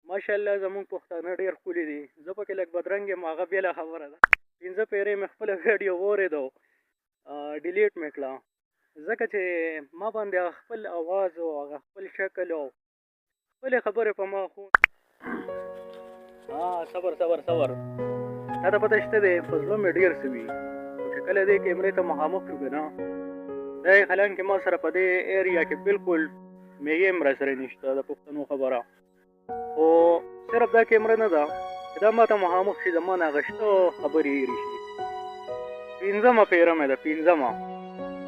ماشاءالله زمونږ پښتانه ډېر ښکلي دي. زه پکې لږ بدرنګ یم، هغه بېله خبره ده. 5 پېرې مې خپله ویډیو واورېده، ډیلیټ مې کړه، ځکه چې ما باندې هغه خپل اواز او هغه خپل شکل او خپلې خبرې په ما خو صبر صبر صبر. تا ته پته شته دی په زړه مې ډېر څه وي، خو چې کله دې کیمرې ته مخامخ شو که نه، دی حالانکې ما سره په دې ایریا کې بالکل میږی هم راسره نشته د پښتنو خبره، خو صرف دا کیمره نه ده چې دا ما ته مخامخ شي زما نه هغه شته خبرې هېرې شي. 5مه پیره مې ده، 5مه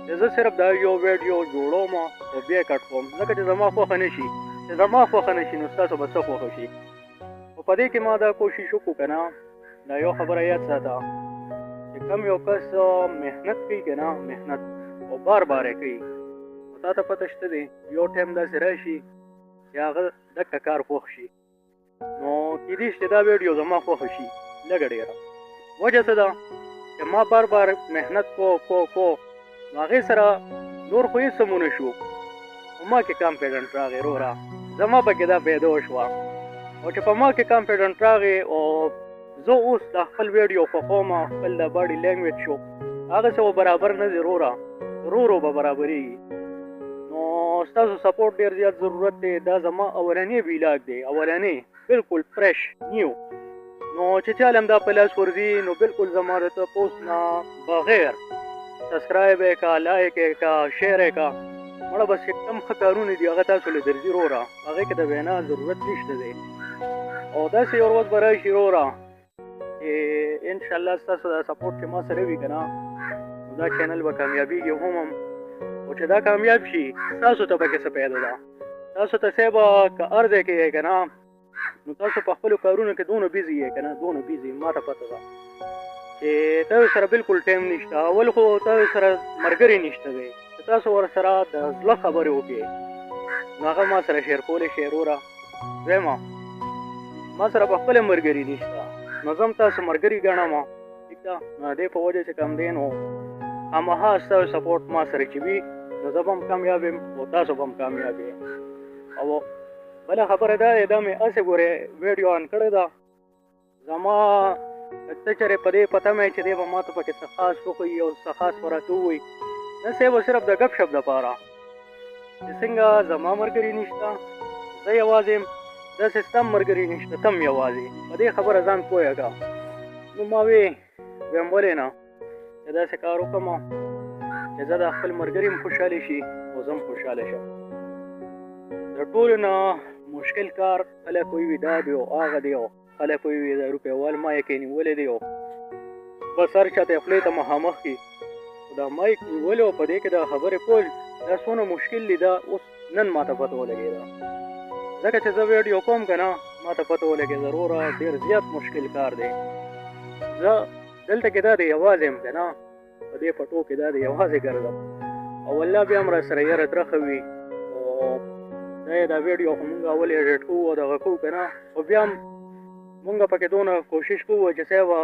چې زه صرف دا یو ویډیو جوړوم او بیا یې کټ کوم، ځکه چې زما خوښه نه شي. چې زما خوښه نه شي نو ستاسو به څه خوښه شي. خو په دې کې ما دا کوشش وکړو که نه، دا یو خبره یاد ساته چې کم یو کس محنت کوي که نه، محنت او بار بار یې کوي، خو تا ته پته شته دی یو ټایم داسې راشي چې هغه دقه کار خوښ شي. نو کیدای شي دا ویډیو زما خوښه شي لږه ډېره. وجه څه ده چې ما بار بار محنت کو نو هغې سره نور خو هېڅ هم ونه شو، خو ما کې کانفیډنټ راغی وروره، زما پکې دا پیدا وشوه. او چې په ما کې کانفیډنټ راغی او زه اوس دا خپل ویډیو خوښوم، خپل د باډي لینګویج شو هغسې به برابر نه دی وروره، ورو به برابرېږي. نو ستاسو سپورټ ډېر زیات ضرورت دی. دا زما اولنی ویلاګ دی، اولنی بالکل فرش نیو. نو چې چا هم دا په لاس ورځي نو بالکل زما د تپوس نه بغیر سبسکرایب یې کا، لایک یې کا، شیر یې کا. مړه بس چې کم ښه کارونه دي هغه تاسو له درځي وروره، هغې کې د وینا ضرورت نشته دی. او داسې یو ورځ به راشي وروره چې انشاءالله ستاسو دا سپورټ چې ما سره وي که نه، نو دا چینل به کامیابېږي هم. او چې دا کامیاب شي تاسو ته پکې څه پیدا ده. تاسو ته څه به که هر ځای کې یې که نه، نو تاسو په خپلو کارونو کې دونه بیزي یې که نه، دونه بیزي. ما ته پته ده چې تاسو سره بالکل ټایم نشته. اول خو تاسو سره ملګري نشته دی چې تاسو ورسره د زړه خبرې وکړئ، نو هغه ما سره شیر کولی شئ وروره. دویمه ما سره په خپله ملګري نشته، نو زه هم تاسو ملګري ګڼم، ټیک ده. نو د دې په وجه چې کوم دی نو هماغه ستاسو سپورټ ما سره چې وي نو زه به هم کامیاب یم او تاسو به هم کامیاب یې. او بله خبره دا دی، دا مې هسې ګورې ویډیو آن کړې ده، زما ته چېرې په دې پته مې چې دی به ما ته پکې څه خاص وښیي او څه خاص به راته ووایي. داسې به صرف د ګپ شپ دپاره چې څنګه زما ملګري نشته، زه یوازې یم، داسې ستا هم ملګري نشته، ته هم یوازې. په دې خبره ځان پوهه کړه. نو ما ویم ولې نه چې داسې کار وکړم چې زه د خپل ملګري هم خوشحالې شي او زه هم خوشحاله شم. د ټولو نه مشکل کار خلک وایي دا دی او هغه دی، او خلک وایي د روپیوال ما یې کې نیولی دی او بس هر چا ته یې خولې ته مخامخ کړي. خو دا مایک نیول او په دې کې دا خبرې کول دا څونه مشکل دي، دا اوس نن ما ته پته ولګېده. ځکه چې زه ویډیو کوم که نه، ما ته پته ولګېده وروره ډېر زیات مشکل کار دی. زه دلته کې دا دی یوازې یم که نه، په دې پټو کې دا دی یوازې ګرځم، او والله بیا هم را سره یاره درخه وي. او دا ویډیو خو مونږ اول ایډیټ کوو او دغه کوو که نه، خو بیا هم مونږ پکې دونه کوشش کوو چې څه به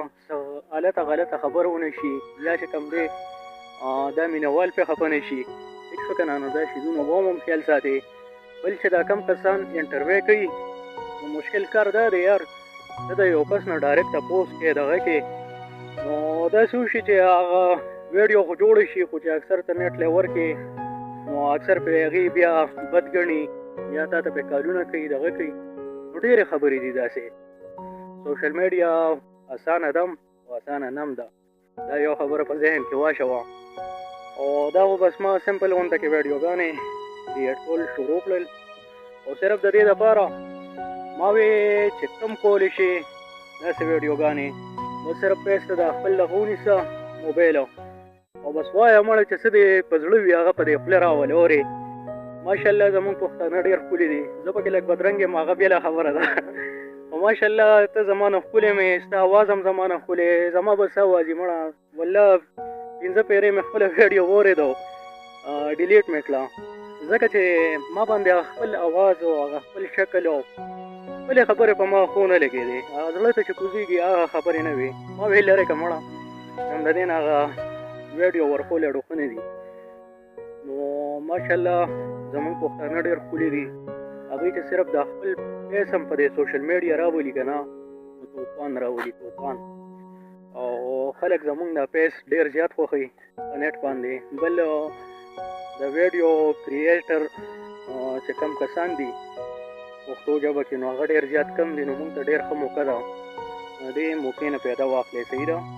هلته غلطه خبره ونه شي، یا چې کوم دی دا مینهوال پرې خفه نه شي. ټیک شو که نه، نو دا شیزونه به هم خیال ساتي. بل چې دا کم کسان انټرویو کوي نو مشکل کار دا دی یار، ته د یو کس نه ډایرکټ تپوس کې دغه کې، نو داسې وشي چې هغه ویډیو خو جوړه شي، خو چې اکثر ته نیټ لی ورکړي نو اکثر پرې هغې بیا بد ګڼي یا تا ته پرې کالونه کوي دغه کوي. نو ډېرې خبرې دي داسې. سوشل میډیا اسانه دم او اسانه نم ده، دا یو خبره په ذهن کې واچوه. او دا خو بس ما سمپل غونته کې ویډیوګانې کریټ کول شروع کړل، او صرف د دې دپاره ما وی چې کم کولی شي داسې ویډیوګانې نو صرف پیسته د خپل دغه ونیسه موبایل او بس وایه مړه چې څه دې په زړه وي هغه په دې خولې راولې. اورې ماشاءالله زمونږ پښتانه ډېر ښکلي دي. زه پکې لږ بدرنګ یم، هغه بېله خبره ده. خو ماشاءالله ته زما نه ښکلې مې، ستا اواز هم زما نه ښکلې، زما به څه اواز یې مړه. والله 5 پېرې مې خپله ویډیو واورېده، ډیلیټ مې کړه، ځکه چې ما باندې هغه خپل اواز او هغه خپل شکل او خپلې خبرې په ما خو نه لګېدې. هغه زړه ته چې کوزېږي هغه خبرې نه وي. ما ویل لرې که مړه هم د دې نه هغه ویډیو ورکول یې ډوښنې دي. نو ماشاءالله زمونږ پښتانه ډېر ښکلي دي هغوی چې صرف د خپل پیس هم په دې سوشل میډیا راولي که نه نو توپان راولي توپان او خلک زمونږ د پیس ډېر زیات خوښوي په نیټ باندې بل د ویډیو کریئیټر چې کم کسان دي پښتو ژبه کې نو هغه ډېر زیات کم دي نو موږ ته ډېر ښه موقع ده دې موقع نه فایده واخلئ صحیح ده